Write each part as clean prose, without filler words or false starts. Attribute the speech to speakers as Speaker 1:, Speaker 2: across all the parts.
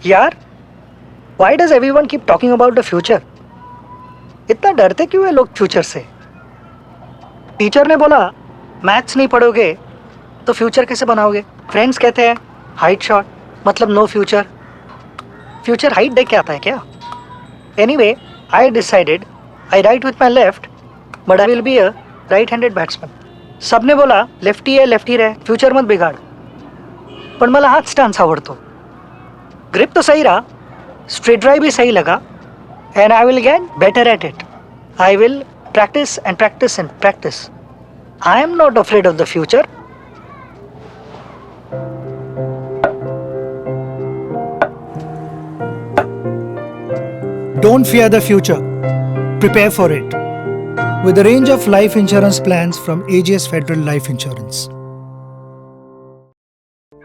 Speaker 1: यार, why does everyone keep talking about the future? इतना डरते क्यों है लोग फ्यूचर से? टीचर ने बोला मैथ्स नहीं पढ़ोगे तो फ्यूचर कैसे बनाओगे? फ्रेंड्स कहते हैं हाइट शॉट मतलब नो फ्यूचर. फ्यूचर हाइट देख के आता है क्या? Anyway, I decided I right with my left but I will be a right handed batsman. सबने बोला लेफ्टी आहे लेफ्टी रहे, फ्यूचर मत बिगाड. पण मला हाच स्टान्स आवडतो. ग्रिप तो सही रहा, स्ट्रेट ड्राइव भी सही लगा, and I will get better at it. I will practice and practice and practice. I am not afraid of the future.
Speaker 2: Don't fear the future. Prepare for it. With a range of life insurance plans from AGS Federal Life Insurance.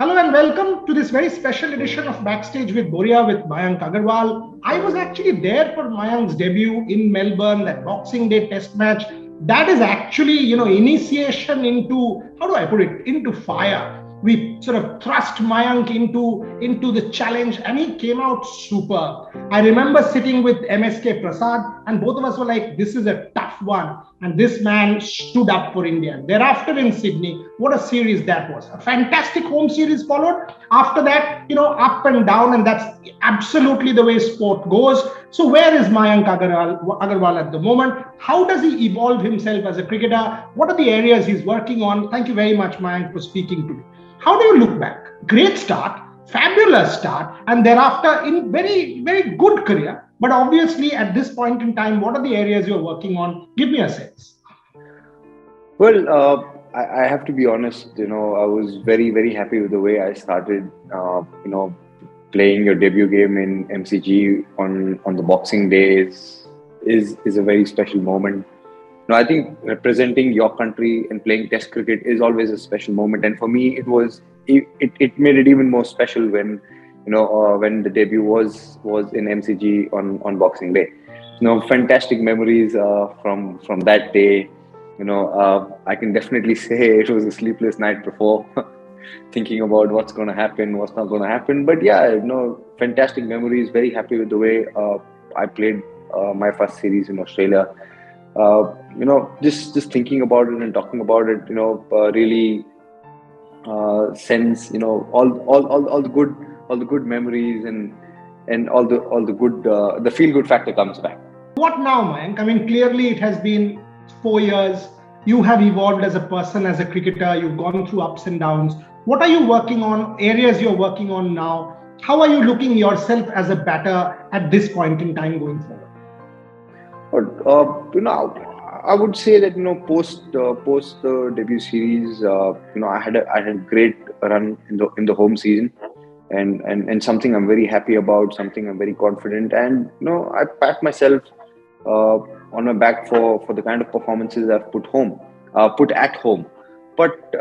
Speaker 3: Hello and welcome to this very special edition of Backstage with Boria with Mayank Agarwal. I was actually there for Mayank's debut in Melbourne, that Boxing Day test match. That is actually, initiation into, how do I put it, into fire. We sort of thrust Mayank into the challenge and he came out super. I remember sitting with MSK Prasad and both of us were like, this is a tough one. And this man stood up for India. Thereafter in Sydney, what a series that was. A fantastic home series followed. After that, up and down, and that's absolutely the way sport goes. So where is Mayank Agarwal at the moment? How does he evolve himself as a cricketer? What are the areas he's working on? Thank you very much, Mayank, for speaking to me. How do you look back? Great start, fabulous start, and thereafter in very, very good career. But obviously, at this point in time, what are the areas you're working on? Give me a sense.
Speaker 4: Well, I have to be honest. I was very, very happy with the way I started. Playing your debut game in MCG on the Boxing Day is a very special moment. I think representing your country and playing Test cricket is always a special moment, and for me, it made it even more special when when the debut was in MCG on Boxing Day. Fantastic memories from that day. I can definitely say it was a sleepless night before, thinking about what's going to happen, what's not going to happen. But yeah, fantastic memories. Very happy with the way I played my first series in Australia. Just thinking about it and talking about it, really sends all the good memories and all the good the feel good factor comes back.
Speaker 3: What now, Mayank? I mean, clearly it has been 4 years. You have evolved as a person, as a cricketer. You've gone through ups and downs. What are you working on? Areas you're working on now? How are you looking yourself as a batter at this point in time going forward?
Speaker 4: I would say that post the debut series, I had a great run in the home season, and something I'm very happy about, something I'm very confident, and I pat myself on my back for the kind of performances I've put at home. But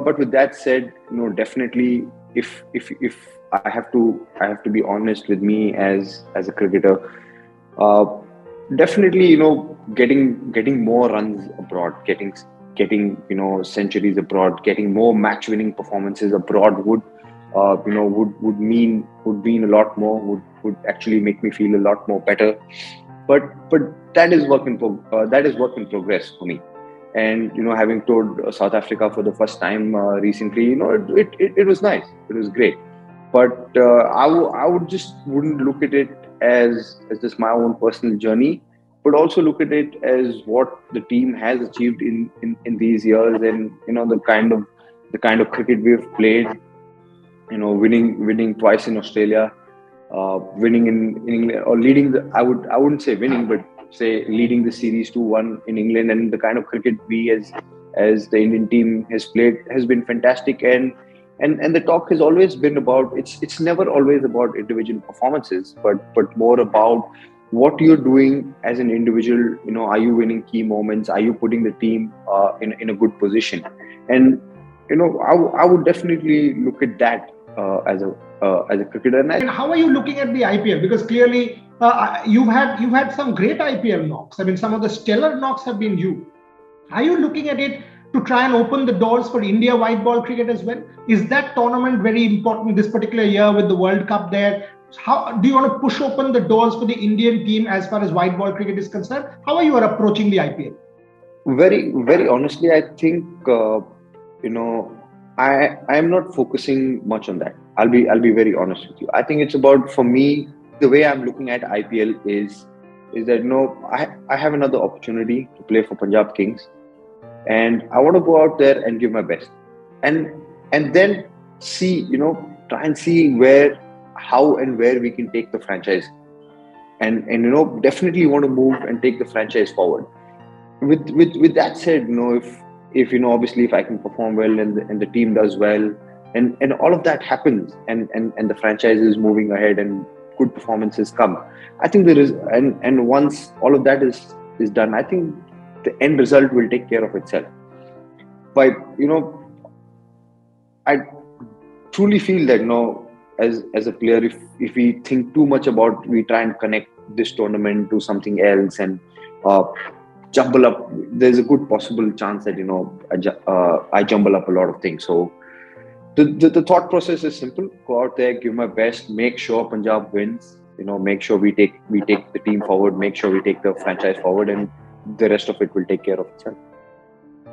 Speaker 4: but with that said, definitely if I have to be honest with me as a cricketer. Definitely, getting more runs abroad, getting centuries abroad, getting more match-winning performances abroad would mean a lot more. Would actually make me feel a lot more better. But that is work in progress for me. And having toured South Africa for the first time recently, it was nice. It was great. But I wouldn't look at it as just my own personal journey, but also look at it as what the team has achieved in these years, and the kind of cricket we've played. Winning twice in Australia, winning in England, or leading I wouldn't say winning, but say leading the series 2-1 in England, and the kind of cricket we as the Indian team has played has been fantastic. And the talk has always been about, it's never always about individual performances, but more about what you're doing as an individual. Are you winning key moments? Are you putting the team in a good position? And I would definitely look at that as a cricketer.
Speaker 3: And how are you looking at the IPL? Because clearly you've had some great IPL knocks. I mean, some of the stellar knocks have been you. Are you looking at it to try and open the doors for India white ball cricket as well? Is that tournament very important this particular year with the World Cup there? How do you want to push open the doors for the Indian team as far as white ball cricket is concerned? How are you approaching the IPL?
Speaker 4: Very, very honestly, I think you know I am not focusing much on that. I'll be very honest with you. I think it's about, for me, the way I'm looking at IPL is that I have another opportunity to play for Punjab Kings, and I want to go out there and give my best, and then see, try and see how and where we can take the franchise, and definitely want to move and take the franchise forward. With that said, if obviously if I can perform well and the team does well, and all of that happens, and the franchise is moving ahead and good performances come, I think there is, and once all of that is done, I think the end result will take care of itself. But I truly feel that as a player, if we think too much about, we try and connect this tournament to something else and jumble up, there's a good possible chance that I jumble up a lot of things. So the thought process is simple: go out there, give my best, make sure Punjab wins, make sure we take the team forward, make sure we take the franchise forward, and the rest of it will take care of itself.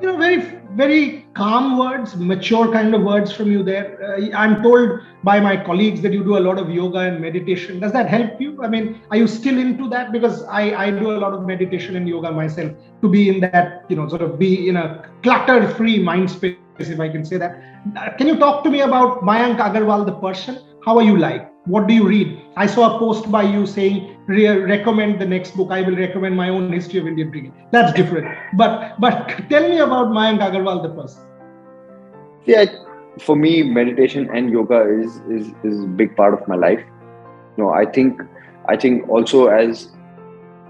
Speaker 3: Very, very calm words, mature kind of words from you there. I'm told by my colleagues that you do a lot of yoga and meditation. Does that help you? I mean, are you still into that? Because I do a lot of meditation and yoga myself to be in that, sort of be in a clutter-free mind space, if I can say that. Can you talk to me about Mayank Agarwal, the person? How are you like? What do you read? I saw a post by you saying, recommend the next book. I will recommend my own history of Indian cricket. That's different. But tell me about Mayank Agarwal, the person.
Speaker 4: Yeah, for me, meditation and yoga is a big part of my life. I think also as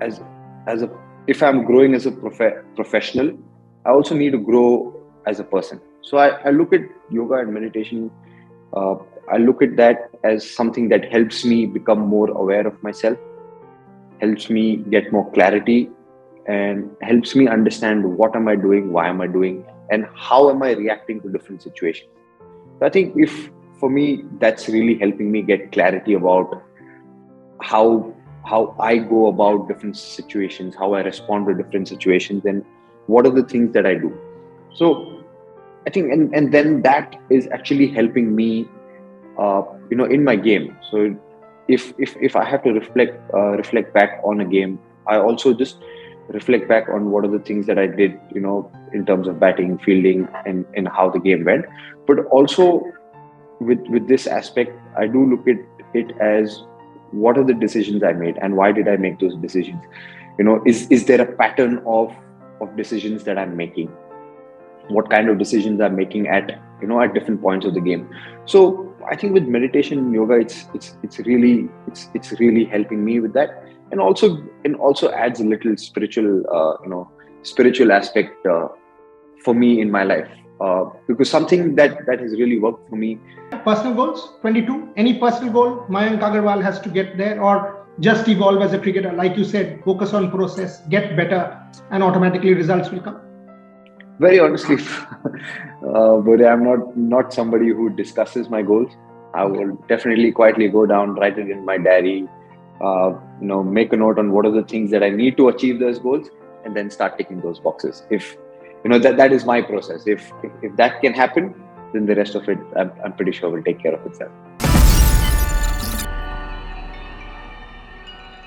Speaker 4: a, if I'm growing as a professional, I also need to grow as a person. So I look at yoga and meditation. I look at that as something that helps me become more aware of myself, helps me get more clarity, and helps me understand what am I doing, why am I doing, and how am I reacting to different situations. So I think for me, that's really helping me get clarity about how I go about different situations, how I respond to different situations, and what are the things that I do. So I think, and then that is actually helping me, in my game. So if I have to reflect back on a game, I also just reflect back on what are the things that I did, in terms of batting, fielding, and how the game went. But also with this aspect, I do look at it as, what are the decisions I made and why did I make those decisions? Is there a pattern of decisions that I'm making? What kind of decisions I'm making at different points of the game? So I think with meditation and yoga, it's really helping me with that, and also adds a little spiritual aspect for me in my life, because something that has really worked for me.
Speaker 3: Personal goals, 22. Any personal goal Mayank Agarwal has to get there, or just evolve as a cricketer? Like you said, focus on process, get better, and automatically results will come.
Speaker 4: Very honestly, Boria, I'm not somebody who discusses my goals. I will definitely quietly go down, write it in my diary, make a note on what are the things that I need to achieve those goals, and then start ticking those boxes. If that is my process. If that can happen, then the rest of it, I'm pretty sure will take care of itself.